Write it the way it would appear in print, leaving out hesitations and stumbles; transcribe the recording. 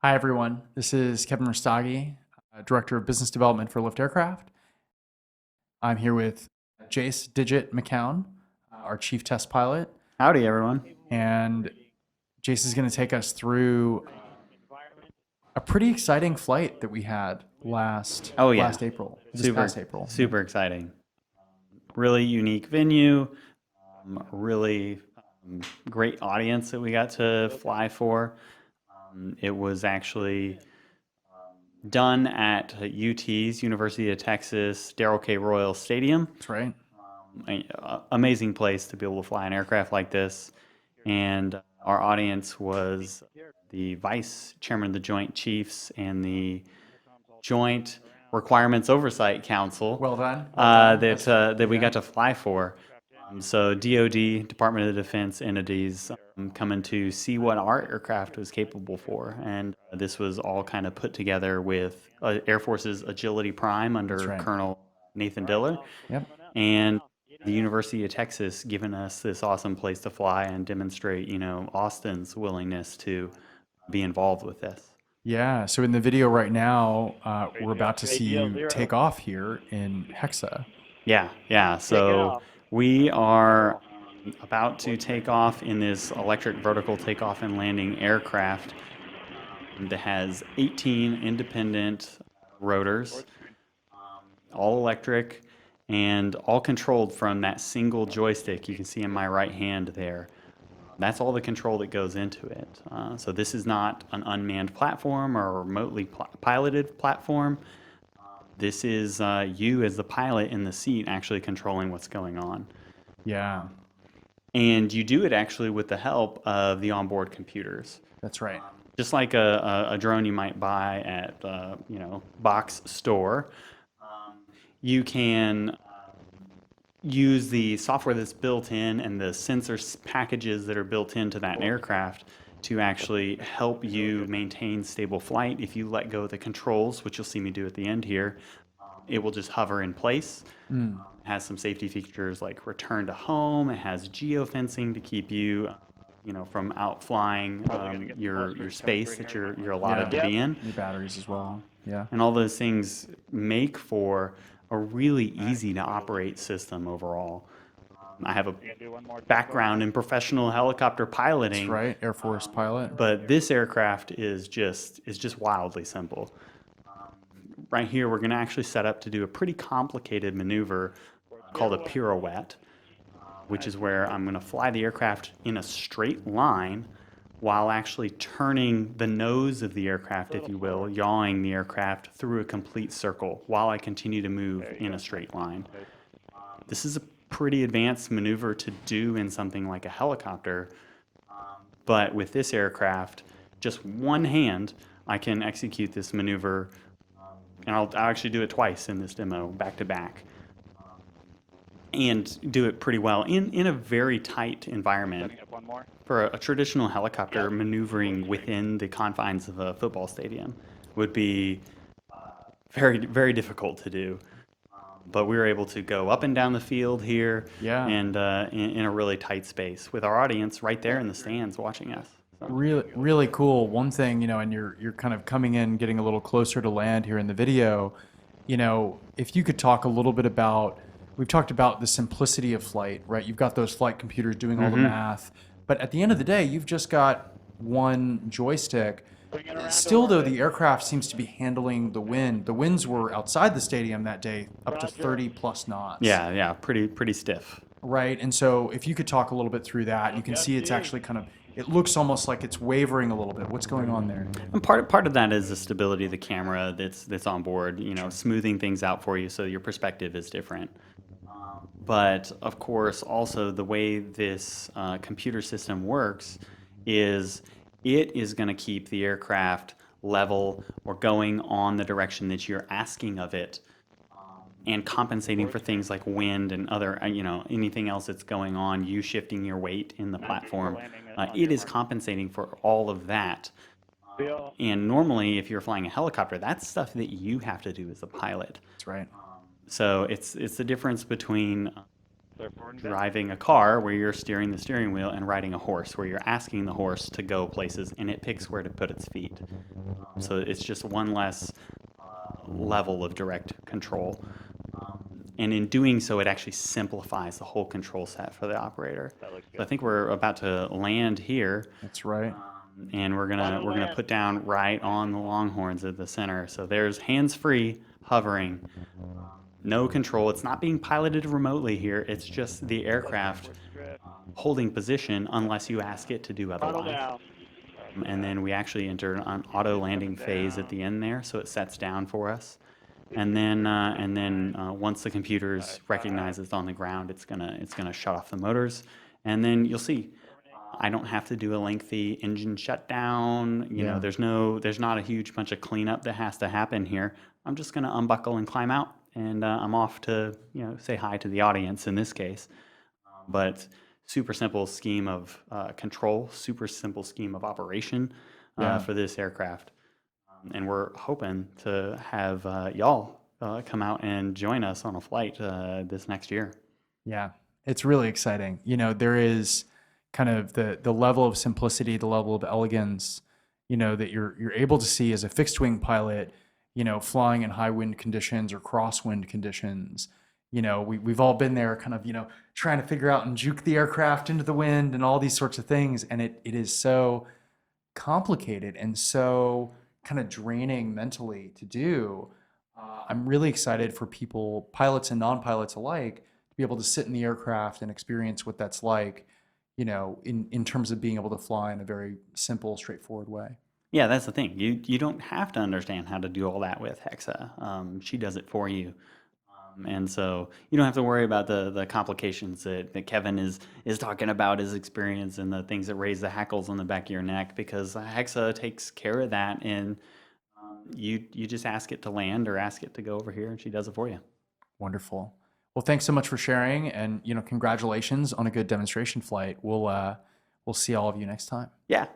Hi, everyone. This is Kevin Rustagi, Director of Business Development for Lift Aircraft. I'm here with Jace Digit McCown, our Chief Test Pilot, Howdy, everyone. and Jace is going to take us through a pretty exciting flight that we had Oh yeah, last April, this super past April. Yeah. super exciting. Really unique venue. Really great audience that we got to fly for. It was actually done at UT's University of Texas Darrell K Royal Stadium. That's right. Amazing place to be able to fly an aircraft like this. And our audience was the Vice Chairman of the Joint Chiefs and the Joint Requirements Oversight Council Well done. Well done. that we Yeah. got to fly for. So DoD, Department of Defense entities coming to see what our aircraft was capable for, and this was all kind of put together with Air Force's Agility Prime That's under right. Colonel Nathan Diller, Yep. and the University of Texas giving us this awesome place to fly and demonstrate, Austin's willingness to be involved with this. Yeah. So in the video right now, we're about to see you take off here in HEXA. Yeah. So we are about to take off in this electric vertical takeoff and landing aircraft that has 18 independent rotors, all electric, and all controlled from that single joystick you can see in my right hand there. That's all the control that goes into it. So this is not an unmanned platform or a remotely piloted platform. This is you as the pilot in the seat actually controlling what's going on. Yeah. And you do it actually with the help of the onboard computers. That's right. Just like a drone you might buy at box store, you can use the software that's built in and the sensor packages that are built into that aircraft to actually help you maintain stable flight. If you let go of the controls, which you'll see me do at the end here, it will just hover in place. It has some safety features like return to home. It has geofencing to keep you, from out flying your space that you're allotted to be in. New batteries as well. Yeah. And all those things make for a really easy to operate system overall. I have a background in professional helicopter That's piloting, right. Air Force pilot. but this aircraft is just wildly simple. Right here, we're going to actually set up to do a pretty complicated maneuver called a pirouette, which is where I'm going to fly the aircraft in a straight line while actually turning the nose of the aircraft, if you will, yawing the aircraft through a complete circle while I continue to move in a straight line. This is a pretty advanced maneuver to do in something like a helicopter, but with this aircraft, just one hand, I can execute this maneuver, and I'll actually do it twice in this demo, back to back, and do it pretty well in a very tight environment. For a traditional helicopter, maneuvering within the confines of a football stadium would be very, very difficult to do. But we were able to go up and down the field here, Yeah. and in a really tight space with our audience right there in the stands watching us. So, Really, really cool. One thing, and you're kind of coming in, getting a little closer to land here in the video. If you could talk a little bit about, we've talked about the simplicity of flight, right? You've got those flight computers doing all the math, but at the end of the day, you've just got one joystick. Still, though, the aircraft seems to be handling the wind. The winds were outside the stadium that day, up to 30 plus knots. yeah, pretty stiff. Right. And so if you could talk a little bit through that, you can see it's actually kind of, it looks almost like it's wavering a little bit. What's going on there? And part of that is the stability of the camera that's on board, smoothing things out for you so your perspective is different. But of course, also the way this computer system works is it is going to keep the aircraft level or going on the direction that you're asking of it, and compensating for things like wind and other, anything else that's going on, you shifting your weight in the platform. It is compensating for all of that. And normally, if you're flying a helicopter, that's stuff that you have to do as a pilot. That's right. So it's the difference between driving a car where you're steering the steering wheel and riding a horse where you're asking the horse to go places and it picks where to put its feet. So it's just one less level of direct control. And in doing so, it actually simplifies the whole control set for the operator. So I think we're about to land here. That's right. And we're gonna put down right on the longhorns at the center. So there's hands-free hovering, no control. It's not being piloted remotely here. It's just the aircraft holding position unless you ask it to do otherwise. And then we actually enter an auto landing phase at the end there, so it sets down for us. And then once the computers recognize it's on the ground, it's gonna shut off the motors, and then you'll see. I don't have to do a lengthy engine shutdown. You know, there's not a huge bunch of cleanup that has to happen here. I'm just gonna unbuckle and climb out, and I'm off to say hi to the audience in this case. But super simple scheme of control, super simple scheme of operation for this aircraft. And we're hoping to have y'all come out and join us on a flight this next year. Yeah, it's really exciting. There is kind of the level of simplicity, the level of elegance, that you're able to see as a fixed wing pilot, flying in high wind conditions or crosswind conditions. We've all been there kind of, trying to figure out and juke the aircraft into the wind and all these sorts of things. And it is so complicated and so kind of draining mentally to do. I'm really excited for people, pilots and non-pilots alike, to be able to sit in the aircraft and experience what that's like, in terms of being able to fly in a very simple, straightforward way. Yeah, that's the thing. You don't have to understand how to do all that with HEXA. She does it for you. And so you don't have to worry about the complications that Kevin is talking about his experience and the things that raise the hackles on the back of your neck, because HEXA takes care of that, and you just ask it to land or ask it to go over here and she does it for you. Wonderful. Well, thanks so much for sharing, and congratulations on a good demonstration flight. We'll see all of you next time. Yeah,